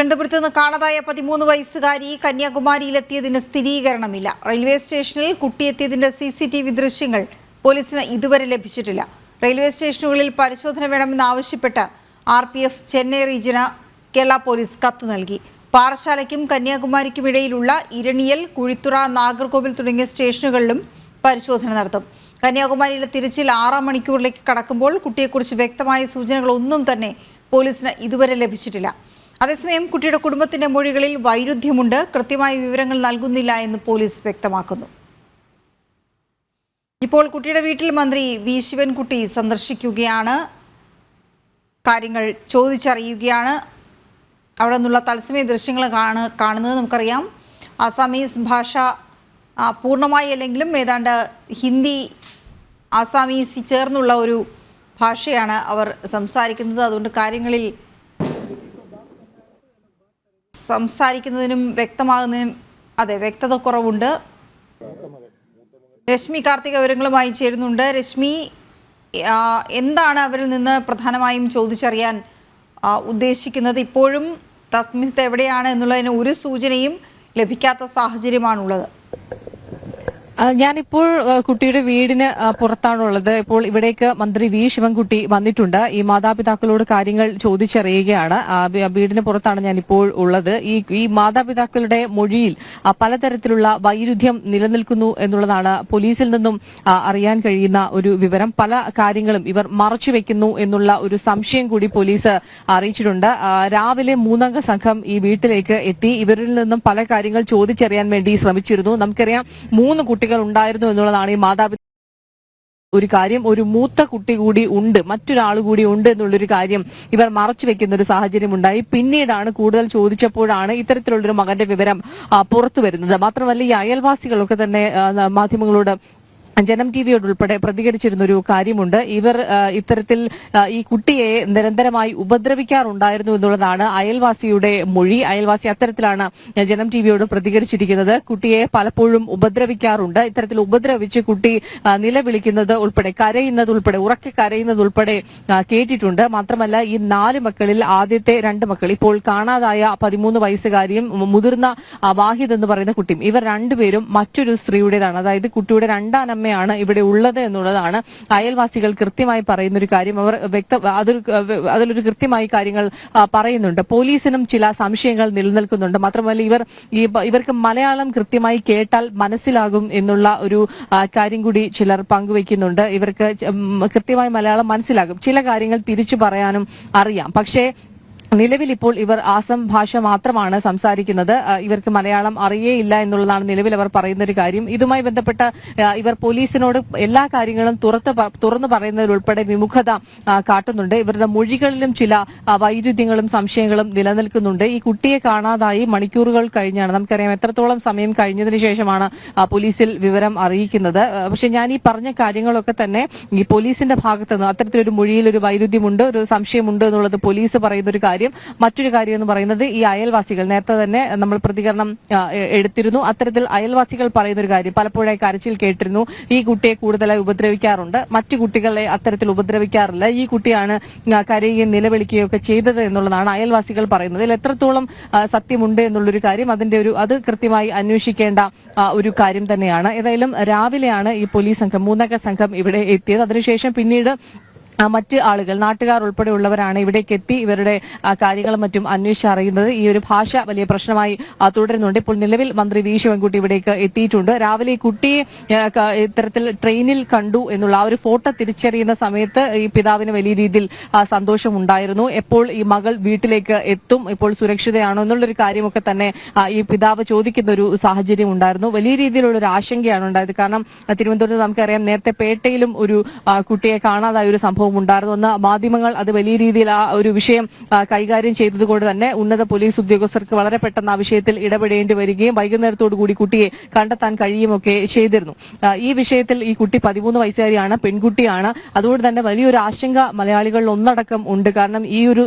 തിരുവനന്തപുരത്ത് നിന്ന് കാണാതായ 13 വയസ്സുകാരി കന്യാകുമാരിയിലെത്തിയതിന് സ്ഥിരീകരണമില്ല. റെയിൽവേ സ്റ്റേഷനിൽ കുട്ടിയെത്തിയതിന്റെ CCTV ദൃശ്യങ്ങൾ പോലീസിന് ഇതുവരെ ലഭിച്ചിട്ടില്ല. റെയിൽവേ സ്റ്റേഷനുകളിൽ പരിശോധന വേണമെന്നാവശ്യപ്പെട്ട് RPF ചെന്നൈ റീജിയന് കേരള പോലീസ് കത്ത് നൽകി. പാറശാലയ്ക്കും കന്യാകുമാരിക്കുമിടയിലുള്ള ഇരണിയൽ, കുഴിത്തുറ, നാഗർകോവിൽ തുടങ്ങിയ സ്റ്റേഷനുകളിലും പരിശോധന നടത്തും. കന്യാകുമാരിയിലെ തിരച്ചിൽ 6 മണിക്കൂറിലേക്ക് കടക്കുമ്പോൾ കുട്ടിയെക്കുറിച്ച് വ്യക്തമായ സൂചനകളൊന്നും തന്നെ പോലീസിന് ഇതുവരെ ലഭിച്ചിട്ടില്ല. അതേസമയം കുട്ടിയുടെ കുടുംബത്തിന്റെ മൊഴികളിൽ വൈരുദ്ധ്യമുണ്ട്, കൃത്യമായ വിവരങ്ങൾ നൽകുന്നില്ല എന്ന് പോലീസ് വ്യക്തമാക്കുന്നു. ഇപ്പോൾ കുട്ടിയുടെ വീട്ടിൽ മന്ത്രി വി ശിവൻകുട്ടി സന്ദർശിക്കുകയാണ്, കാര്യങ്ങൾ ചോദിച്ചറിയുകയാണ്. അവിടെ നിന്നുള്ള തത്സമയ ദൃശ്യങ്ങളാണ് കാണുന്നത്. നമുക്കറിയാം ആസാമീസ് ഭാഷ പൂർണ്ണമായി അല്ലെങ്കിലും ഏതാണ്ട് ഹിന്ദി ആസാമീസ് ചേർന്നുള്ള ഒരു ഭാഷയാണ് അവർ സംസാരിക്കുന്നത്. അതുകൊണ്ട് കാര്യങ്ങളിൽ സംസാരിക്കുന്നതിനും വ്യക്തമാകുന്നതിനും വ്യക്തത കുറവുണ്ട്. രശ്മി കാർത്തിക വിവരങ്ങളുമായി ചേരുന്നുണ്ട്. രശ്മി, എന്താണ് അവരിൽ നിന്ന് പ്രധാനമായും ചോദിച്ചറിയാൻ ഉദ്ദേശിക്കുന്നത്? ഇപ്പോഴും തസ്മിത്ത് എവിടെയാണ് എന്നുള്ളതിന് ഒരു സൂചനയും ലഭിക്കാത്ത സാഹചര്യമാണുള്ളത്. ഞാനിപ്പോൾ കുട്ടിയുടെ വീടിന് പുറത്താണുള്ളത്. ഇപ്പോൾ ഇവിടേക്ക് മന്ത്രി വി ശിവൻകുട്ടി വന്നിട്ടുണ്ട്. ഈ മാതാപിതാക്കളോട് കാര്യങ്ങൾ ചോദിച്ചറിയുകയാണ്. വീടിന് പുറത്താണ് ഞാനിപ്പോൾ ഉള്ളത്. ഈ മാതാപിതാക്കളുടെ മൊഴിയിൽ പലതരത്തിലുള്ള വൈരുദ്ധ്യം നിലനിൽക്കുന്നു എന്നുള്ളതാണ് പോലീസിൽ നിന്നും അറിയാൻ കഴിയുന്ന ഒരു വിവരം. പല കാര്യങ്ങളും ഇവർ മറച്ചുവെക്കുന്നു എന്നുള്ള ഒരു സംശയം കൂടി പോലീസ് അറിയിച്ചിട്ടുണ്ട്. രാവിലെ 3 അംഗ സംഘം ഈ വീട്ടിലേക്ക് എത്തി. ഇവരിൽ നിന്നും പല കാര്യങ്ങൾ ചോദിച്ചറിയാൻ വേണ്ടി ശ്രമിച്ചിരുന്നു. നമുക്കറിയാം 3 കുട്ടികൾ ഉണ്ടായിരുന്നു എന്നുള്ളതാണ് ഈ മാതാപിതാക്കൾ ഒരു കാര്യം. ഒരു മൂത്ത കുട്ടി കൂടി ഉണ്ട്, മറ്റൊരാൾ കൂടി ഉണ്ട് എന്നുള്ളൊരു കാര്യം ഇവർ മറച്ചു വെക്കുന്ന ഒരു സാഹചര്യം ഉണ്ടായി. പിന്നീടാണ് കൂടുതൽ ചോദിച്ചപ്പോഴാണ് ഇത്തരത്തിലുള്ളൊരു മകന്റെ വിവരം പുറത്തു വരുന്നത്. മാത്രമല്ല ഈ അയൽവാസികളൊക്കെ തന്നെ മാധ്യമങ്ങളോട് ജനം ടിവിയോട് ഉൾപ്പെടെ പ്രതികരിച്ചിരുന്ന ഒരു കാര്യമുണ്ട്. ഇവർ ഇത്തരത്തിൽ ഈ കുട്ടിയെ നിരന്തരമായി ഉപദ്രവിക്കാറുണ്ടായിരുന്നു എന്നുള്ളതാണ് അയൽവാസിയുടെ മൊഴി. അയൽവാസി അത്തരത്തിലാണ് ജനം ടിവിയോട് പ്രതികരിച്ചിരിക്കുന്നത്. കുട്ടിയെ പലപ്പോഴും ഉപദ്രവിക്കാറുണ്ട്. ഇത്തരത്തിൽ ഉപദ്രവിച്ച് കുട്ടി നിലവിളിക്കുന്നത് ഉൾപ്പെടെ, കരയുന്നത് ഉൾപ്പെടെ, ഉറക്കെ കരയുന്നത് ഉൾപ്പെടെ കേട്ടിട്ടുണ്ട്. മാത്രമല്ല ഈ 4 മക്കളിൽ ആദ്യത്തെ 2 മക്കൾ, ഇപ്പോൾ കാണാതായ 13 വയസ്സുകാരിയും മുതിർന്ന വാഹിദ് എന്ന് പറയുന്ന കുട്ടിയും, ഇവർ രണ്ടുപേരും മറ്റൊരു സ്ത്രീയുടേതാണ്. അതായത് കുട്ടിയുടെ രണ്ടാം ാണ് ഇവിടെ ഉള്ളത് എന്നുള്ളതാണ് അയൽവാസികൾ കൃത്യമായി പറയുന്ന ഒരു കാര്യം. അവർ അതിലൊരു കൃത്യമായി കാര്യങ്ങൾ പറയുന്നുണ്ട്. പോലീസിനും ചില സംശയങ്ങൾ നിലനിൽക്കുന്നുണ്ട്. മാത്രമല്ല ഇവർക്ക് മലയാളം കൃത്യമായി കേട്ടാൽ മനസ്സിലാകും എന്നുള്ള ഒരു കാര്യം കൂടി ചിലർ പങ്കുവയ്ക്കുന്നുണ്ട്. ഇവർക്ക് കൃത്യമായി മലയാളം മനസ്സിലാകും, ചില കാര്യങ്ങൾ തിരിച്ചു പറയാനും അറിയാം. പക്ഷേ നിലവിൽ ഇപ്പോൾ ഇവർ ആസം ഭാഷ മാത്രമാണ് സംസാരിക്കുന്നത്. ഇവർക്ക് മലയാളം അറിയേയില്ല എന്നുള്ളതാണ് നിലവിൽ അവർ പറയുന്ന ഒരു കാര്യം. ഇതുമായി ബന്ധപ്പെട്ട ഇവർ പോലീസിനോട് എല്ലാ കാര്യങ്ങളും തുറന്നു പറയുന്നതിലുൾപ്പെടെ വിമുഖത കാട്ടുന്നുണ്ട്. ഇവരുടെ മൊഴികളിലും ചില വൈരുദ്ധ്യങ്ങളും സംശയങ്ങളും നിലനിൽക്കുന്നുണ്ട്. ഈ കുട്ടിയെ കാണാതായി മണിക്കൂറുകൾ കഴിഞ്ഞാണ്, നമുക്കറിയാം എത്രത്തോളം സമയം കഴിഞ്ഞതിന് ശേഷമാണ് പോലീസിൽ വിവരം അറിയിക്കുന്നത്. പക്ഷെ ഞാൻ ഈ പറഞ്ഞ കാര്യങ്ങളൊക്കെ തന്നെ ഈ പോലീസിന്റെ ഭാഗത്ത് നിന്ന് അത്തരത്തിലൊരു മൊഴിയിൽ ഒരു വൈരുദ്ധ്യമുണ്ട്, ഒരു സംശയമുണ്ട് എന്നുള്ളത് പോലീസ് പറയുന്ന ഒരു കാര്യം. മറ്റൊരു കാര്യം എന്ന് പറയുന്നത് ഈ അയൽവാസികൾ, നേരത്തെ തന്നെ നമ്മൾ പ്രതികരണം എടുത്തിരുന്നു. അത്തരത്തിൽ അയൽവാസികൾ പറയുന്ന ഒരു കാര്യം, പലപ്പോഴായി കരച്ചിൽ കേട്ടിരുന്നു. ഈ കുട്ടിയെ കൂടുതലായി ഉപദ്രവിക്കാറുണ്ട്, മറ്റു കുട്ടികളെ അത്തരത്തിൽ ഉപദ്രവിക്കാറില്ല. ഈ കുട്ടിയാണ് കരയുകയും നിലവിളിക്കുകയും ഒക്കെ ചെയ്തത് എന്നുള്ളതാണ് അയൽവാസികൾ പറയുന്നത്. ഇതിൽ എത്രത്തോളം സത്യമുണ്ട് എന്നുള്ളൊരു കാര്യം അത് കൃത്യമായി അന്വേഷിക്കേണ്ട ഒരു കാര്യം തന്നെയാണ്. ഏതായാലും രാവിലെയാണ് ഈ പോലീസ് സംഘം, 3 അംഗ സംഘം ഇവിടെ എത്തിയത്. അതിനുശേഷം പിന്നീട് മറ്റ് ആളുകൾ, നാട്ടുകാർ ഉൾപ്പെടെയുള്ളവരാണ് ഇവിടേക്ക് എത്തി ഇവരുടെ കാര്യങ്ങളും മറ്റും അന്വേഷിച്ചറിയുന്നത്. ഈ ഒരു ഭാഷ വലിയ പ്രശ്നമായി തുടരുന്നുണ്ട്. ഇപ്പോൾ നിലവിൽ മന്ത്രി വി ശിവൻകുട്ടി ഇവിടേക്ക് എത്തിയിട്ടുണ്ട്. രാവിലെ ഈ കുട്ടിയെ ഇത്തരത്തിൽ ട്രെയിനിൽ കണ്ടു എന്നുള്ള ആ ഒരു ഫോട്ടോ തിരിച്ചറിയുന്ന സമയത്ത് ഈ പിതാവിന് വലിയ രീതിയിൽ സന്തോഷം ഉണ്ടായിരുന്നു. എപ്പോൾ ഈ മകൾ വീട്ടിലേക്ക് എത്തും, ഇപ്പോൾ സുരക്ഷിതയാണോ എന്നുള്ളൊരു കാര്യമൊക്കെ തന്നെ ഈ പിതാവ് ചോദിക്കുന്ന ഒരു സാഹചര്യം ഉണ്ടായിരുന്നു. വലിയ രീതിയിലുള്ള ഒരു ആശങ്കയാണ് ഉണ്ടായത്. കാരണം തിരുവനന്തപുരത്ത് നമുക്കറിയാം നേരത്തെ പേട്ടയിലും ഒരു കുട്ടിയെ കാണാതായ ഒരു സംഭവം ഉണ്ടായിരുന്നു. ഒന്ന് മാധ്യമങ്ങൾ അത് വലിയ രീതിയിൽ ആ ഒരു വിഷയം കൈകാര്യം ചെയ്തതുകൊണ്ട് തന്നെ ഉന്നത പോലീസ് ഉദ്യോഗസ്ഥർക്ക് വളരെ പെട്ടെന്ന് ആ വിഷയത്തിൽ ഇടപെടേണ്ടി വരികയും വൈകുന്നേരത്തോടു കൂടി കുട്ടിയെ കണ്ടെത്താൻ കഴിയുമൊക്കെ ചെയ്തിരുന്നു. ഈ വിഷയത്തിൽ ഈ കുട്ടി 13 വയസ്സുകാരിയാണ്, പെൺകുട്ടിയാണ്. അതുകൊണ്ട് തന്നെ വലിയൊരു ആശങ്ക മലയാളികളിൽ ഒന്നടക്കം ഉണ്ട്. കാരണം ഈ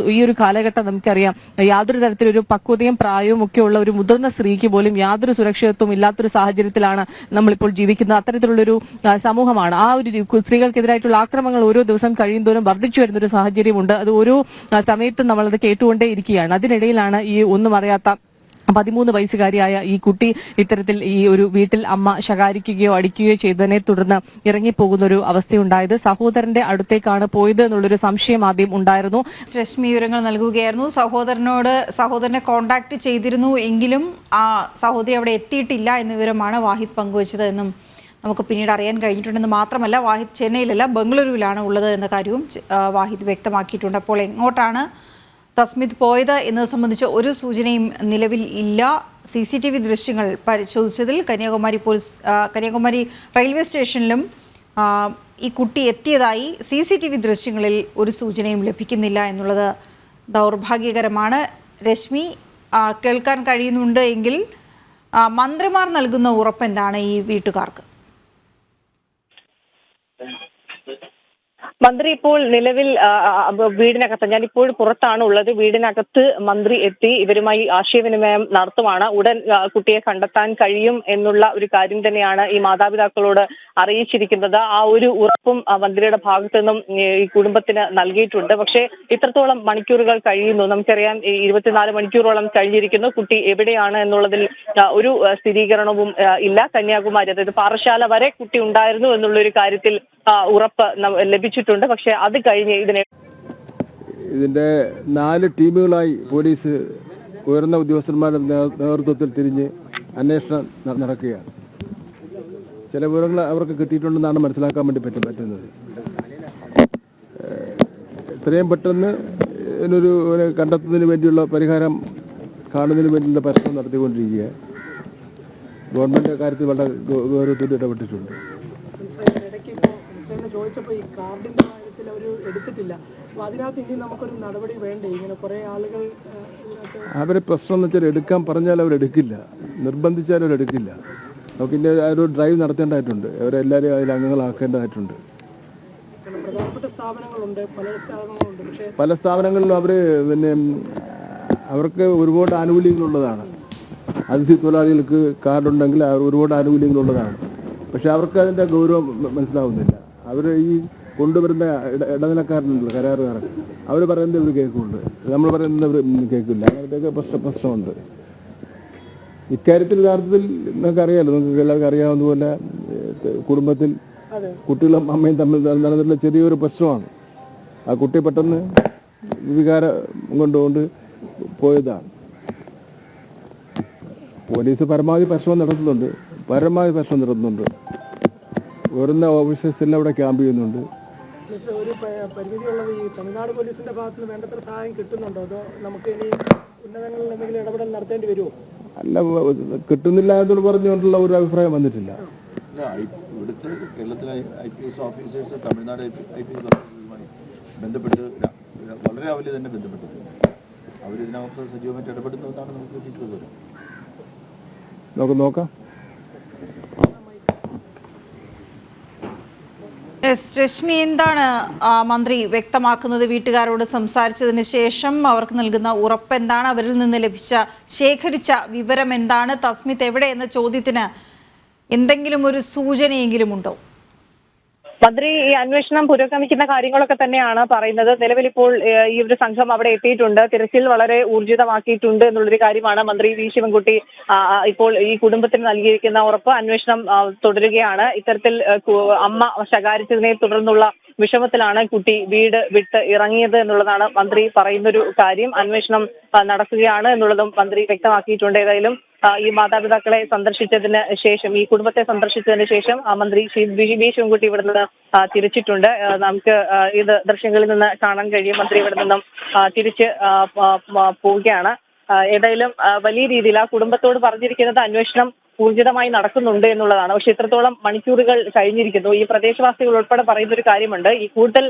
ഒരു കാലഘട്ടം നമുക്കറിയാം യാതൊരു തരത്തിലൊരു പക്വതയും പ്രായവും ഒക്കെ ഉള്ള ഒരു മുതിർന്ന സ്ത്രീക്ക് പോലും യാതൊരു സുരക്ഷിതത്വം ഇല്ലാത്തൊരു സാഹചര്യത്തിലാണ് നമ്മളിപ്പോൾ ജീവിക്കുന്നത്. അത്തരത്തിലുള്ളൊരു സമൂഹമാണ്. ആ ഒരു സ്ത്രീകൾക്കെതിരായിട്ടുള്ള ആക്രമണങ്ങൾ ഓരോ ദിവസം കഴിയുന്തോറും വർദ്ധിച്ചു വരുന്നൊരു സാഹചര്യമുണ്ട്. അത് ഓരോ സമയത്തും നമ്മളത് കേട്ടുകൊണ്ടേയിരിക്കുകയാണ്. അതിനിടയിലാണ് ഈ ഒന്നും അറിയാത്ത 13 വയസ്സുകാരിയായ ഈ കുട്ടി ഇത്തരത്തിൽ ഈ ഒരു വീട്ടിൽ അമ്മ ശകാരിക്കുകയോ അടിക്കുകയോ ചെയ്തതിനെ തുടർന്ന് ഇറങ്ങിപ്പോകുന്ന ഒരു അവസ്ഥയുണ്ടായത്. സഹോദരന്റെ അടുത്തേക്കാണ് പോയത് എന്നുള്ളൊരു സംശയം ആദ്യം ഉണ്ടായിരുന്നു. രശ്മി വിവരങ്ങൾ നൽകുകയായിരുന്നു. സഹോദരനെ കോൺടാക്ട് ചെയ്തിരുന്നു എങ്കിലും ആ സഹോദരി അവിടെ എത്തിയിട്ടില്ല എന്ന വിവരമാണ് വാഹിദ് പങ്കുവച്ചത് എന്നും നമുക്ക് പിന്നീട് അറിയാൻ കഴിഞ്ഞിട്ടുണ്ടെന്ന് മാത്രമല്ല, വാഹിദ് ചെന്നൈയിലല്ല ബംഗളൂരുവിലാണ് ഉള്ളത് എന്ന കാര്യവും വാഹിദ് വ്യക്തമാക്കിയിട്ടുണ്ട്. അപ്പോൾ എങ്ങോട്ടാണ് തസ്മിത് പോയത് എന്നത് സംബന്ധിച്ച് ഒരു സൂചനയും നിലവിൽ ഇല്ല. CCTV ദൃശ്യങ്ങൾ പരിശോധിച്ചതിൽ കന്യാകുമാരി റെയിൽവേ സ്റ്റേഷനിലും ഈ കുട്ടി എത്തിയതായി CCTV ദൃശ്യങ്ങളിൽ ഒരു സൂചനയും ലഭിക്കുന്നില്ല എന്നുള്ളത് ദൗർഭാഗ്യകരമാണ്. രശ്മി, കേൾക്കാൻ കഴിയുന്നുണ്ട് എങ്കിൽ മന്ത്രിമാർ നൽകുന്ന ഉറപ്പെന്താണ് ഈ വീട്ടുകാർക്ക്? മന്ത്രി ഇപ്പോൾ നിലവിൽ വീടിനകത്ത്, ഞാനിപ്പോൾ പുറത്താണ് ഉള്ളത്, വീടിനകത്ത് മന്ത്രി എത്തി ഇവരുമായി ആശയവിനിമയം നടത്തുവാണ്. ഉടൻ കുട്ടിയെ കണ്ടെത്താൻ കഴിയും എന്നുള്ള ഒരു കാര്യം തന്നെയാണ് ഈ മാതാപിതാക്കളോട് അറിയിച്ചിരിക്കുന്നത്. ആ ഒരു ഉറപ്പും മന്ത്രിയുടെ ഭാഗത്തു നിന്നും ഈ കുടുംബത്തിന് നൽകിയിട്ടുണ്ട്. പക്ഷേ ഇത്രത്തോളം മണിക്കൂറുകൾ കഴിയുന്നു. നമുക്കറിയാം 24 മണിക്കൂറോളം കഴിഞ്ഞിരിക്കുന്നു. കുട്ടി എവിടെയാണ് എന്നുള്ളതിൽ ഒരു സ്ഥിരീകരണവും ഇല്ല. കന്യാകുമാരി, അതായത് പാറശാല വരെ കുട്ടി ഉണ്ടായിരുന്നു എന്നുള്ളൊരു കാര്യത്തിൽ ഉറപ്പ് ലഭിച്ചിട്ടുണ്ട്. പക്ഷെ അത് കഴിഞ്ഞ് ഇതിന്റെ 4 ടീമുകളായി പോലീസ് ഉയർന്ന ഉദ്യോഗസ്ഥന്മാരുടെ നേതൃത്വത്തിൽ തിരിഞ്ഞ് അന്വേഷണം നടക്കുകയാണ്. ചില വിവരങ്ങൾ അവർക്ക് കിട്ടിയിട്ടുണ്ടെന്നാണ് മനസ്സിലാക്കാൻ വേണ്ടി പറ്റുന്നത്. എത്രയും പെട്ടെന്ന് ഇതിനൊരു കണ്ടെത്തുന്നതിന് വേണ്ടിയുള്ള പരിഹാരം കാണുന്നതിന് വേണ്ടിയുള്ള പരിശ്രമം നടത്തിക്കൊണ്ടിരിക്കുക. ഗവൺമെന്റ് കാര്യത്തിൽ വളരെ ഗൗരവത്തോടെ ഇടപെട്ടിട്ടുണ്ട്. ചോദിച്ചപ്പോൾ ഈ കാർഡിന്റെ കാര്യത്തിൽ അവർ എടുത്തിട്ടില്ല. അപ്പോൾ അതിനകത്ത് ഇനി നമുക്കൊരു നടപടി വേണ്ടേ? ഇങ്ങനെ കുറേ ആളുകൾ അവരെ പ്രശ്നം എന്ന് വെച്ചാൽ എടുക്കാൻ പറഞ്ഞാൽ അവരെടുക്കില്ല, നിർബന്ധിച്ചാൽ അവരെടുക്കില്ല. നമുക്ക് ഇനി ഒരു ഡ്രൈവ് നടത്തേണ്ടതായിട്ടുണ്ട്. അവരെല്ലാവരും അതിൽ അംഗങ്ങളാക്കേണ്ടതായിട്ടുണ്ട്. പ്രധാനപ്പെട്ട സ്ഥാപനങ്ങളുണ്ട്, പക്ഷേ പല സ്ഥാപനങ്ങളിലും അവർ അവർക്ക് ഒരുപാട് ആനുകൂല്യങ്ങളുള്ളതാണ്. അതിഥി തൊഴിലാളികൾക്ക് കാർഡുണ്ടെങ്കിൽ ഒരുപാട് ആനുകൂല്യങ്ങളുള്ളതാണ്. പക്ഷെ അവർക്ക് അതിൻ്റെ ഗൗരവം മനസ്സിലാവുന്നില്ല. അവർ ഈ കൊണ്ടുവരുന്ന ഇടനിലക്കാരനുണ്ടല്ലോ, കരാറുകാരൻ, അവർ പറയുന്നത് ഇവർ കേൾക്കുന്നുണ്ട്, നമ്മൾ പറയുന്നത് ഇവർ കേൾക്കില്ല. അങ്ങനത്തെയൊക്കെ പ്രശ്നമുണ്ട്. ഇക്കാര്യത്തിൽ യഥാർത്ഥത്തിൽ നിങ്ങൾക്ക് അറിയാമല്ലോ, നിങ്ങൾക്ക് എല്ലാവർക്കും അറിയാവുന്നതുപോലെ കുടുംബത്തിൽ കുട്ടികളും അമ്മയും തമ്മിൽ നടന്നിട്ടുള്ള ചെറിയൊരു പ്രശ്നമാണ്. ആ കുട്ടി പെട്ടെന്ന് വികാരം കൊണ്ടുകൊണ്ട് പോയതാണ്. പോലീസ് പരമാവധി പരിശ്രമം നടത്തുന്നുണ്ട്. ഉയർന്ന ഓഫീസേഴ്സ് എല്ലാം ഇവിടെ ക്യാമ്പ് ചെയ്യുന്നുണ്ട്. ഒരു പരിമിതിയുള്ളത് ഈ തമിഴ്നാട് പോലീസിന്റെ ഭാഗത്ത് നിന്ന് വേണ്ടത്ര സഹായം കിട്ടുന്നുണ്ടോ? അതോ നമുക്ക് ഇനി ഉന്നതങ്ങളിൽ എന്തെങ്കിലും ഇടപെടൽ നടത്തേണ്ടി വരുമോ? അല്ല, കിട്ടുന്നില്ല എന്ന് പറഞ്ഞുകൊണ്ടുള്ള ഒരു അഭിപ്രായം വന്നിട്ടില്ല. ഇവിടുത്തെ കേരളത്തിലെ IPS ഓഫീസേഴ്സ് തമിഴ്നാട് IPS ഓഫീസേഴ്സുമായി ബന്ധപ്പെട്ട് വളരെ രാവിലെ തന്നെ ബന്ധപ്പെട്ടത്. അവരിതിനകത്ത് സജീവമായിട്ട് ഇടപെടുന്നതാണ് നമുക്ക് കിട്ടിയിട്ടുള്ളത്. നമുക്ക് നോക്കാം. രശ്മി, എന്താണ് മന്ത്രി വ്യക്തമാക്കുന്നത്? വീട്ടുകാരോട് സംസാരിച്ചതിന് ശേഷം അവർക്ക് നൽകുന്ന ഉറപ്പ് എന്താണ്? അവരിൽ നിന്ന് ശേഖരിച്ച വിവരം എന്താണ്? തസ്മിത് എവിടെ എന്ന ചോദ്യത്തിന് എന്തെങ്കിലും ഒരു സൂചനയെങ്കിലും ഉണ്ടോ? മന്ത്രി ഈ അന്വേഷണം പുരോഗമിക്കുന്ന കാര്യങ്ങളൊക്കെ തന്നെയാണ് പറയുന്നത്. നിലവിൽ ഇപ്പോൾ ഈ ഒരു സംഘം അവിടെ എത്തിയിട്ടുണ്ട്, തിരച്ചിൽ വളരെ ഊർജിതമാക്കിയിട്ടുണ്ട് എന്നുള്ളൊരു കാര്യമാണ് മന്ത്രി വി ശിവൻകുട്ടി ഇപ്പോൾ ഈ കുടുംബത്തിന് നൽകിയിരിക്കുന്ന ഉറപ്പ്. അന്വേഷണം തുടരുകയാണ്. ഇത്തരത്തിൽ അമ്മ ശകാരിച്ചതിനെ തുടർന്നുള്ള വിഷമത്തിലാണ് കുട്ടി വീട് വിട്ട് ഇറങ്ങിയത് എന്നുള്ളതാണ് മന്ത്രി പറയുന്നൊരു കാര്യം. അന്വേഷണം നടക്കുകയാണ് എന്നുള്ളതും മന്ത്രി വ്യക്തമാക്കിയിട്ടുണ്ട്. ഏതായാലും ഈ മാതാപിതാക്കളെ സന്ദർശിച്ചതിന് ശേഷം, ഈ കുടുംബത്തെ സന്ദർശിച്ചതിന് ശേഷം മന്ത്രി വി ശിവൻകുട്ടി ഇവിടെ നിന്ന് തിരിച്ചിട്ടുണ്ട്. നമുക്ക് ഇത് ദൃശ്യങ്ങളിൽ നിന്ന് കാണാൻ കഴിയും. മന്ത്രി ഇവിടെ നിന്നും തിരിച്ച് പോവുകയാണ്. ഏതായാലും വലിയ രീതിയിൽ ആ കുടുംബത്തോട് പറഞ്ഞിരിക്കുന്നത് അന്വേഷണം ഊർജിതമായി നടക്കുന്നുണ്ട് എന്നുള്ളതാണ്. പക്ഷെ ഇത്രത്തോളം മണിക്കൂറുകൾ കഴിഞ്ഞിരിക്കുന്നു. ഈ പ്രദേശവാസികൾ ഉൾപ്പെടെ പറയുന്ന ഒരു കാര്യമുണ്ട്, ഈ കൂടുതൽ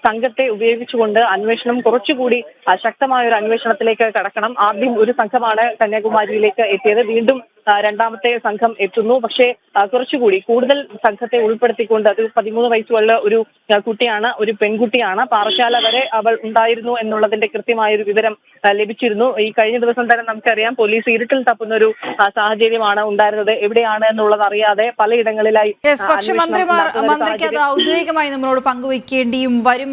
സംഘത്തെ ഉപയോഗിച്ചുകൊണ്ട് അന്വേഷണം കുറച്ചുകൂടി ശക്തമായ ഒരു അന്വേഷണത്തിലേക്ക് കടക്കണം. ആദ്യം ഒരു സംഘമാണ് കന്യാകുമാരിയിലേക്ക് എത്തിയത്, വീണ്ടും രണ്ടാമത്തെ സംഘം എത്തുന്നു. പക്ഷേ കുറച്ചുകൂടി കൂടുതൽ സംഘത്തെ ഉൾപ്പെടുത്തിക്കൊണ്ട്, അത് 13 വയസ്സുള്ള ഒരു കുട്ടിയാണ്, ഒരു പെൺകുട്ടിയാണ്. പാറശാല വരെ അവൾ ഉണ്ടായിരുന്നു എന്നുള്ളതിന്റെ കൃത്യമായ ഒരു വിവരം ലഭിച്ചിരുന്നു. ഈ കഴിഞ്ഞ ദിവസം തന്നെ നമുക്കറിയാം പോലീസ് ഇരുട്ടിൽ തപ്പുന്ന ഒരു സാഹചര്യമാണ് ഉണ്ടായിരുന്നത്. എവിടെയാണ് എന്നുള്ളത് അറിയാതെ പലയിടങ്ങളിലായി പക്ഷേ മന്ത്രിക്ക് അത് ഔദ്യോഗികമായി നമ്മളോട് പങ്കുവയ്ക്കേണ്ടിയും വരും.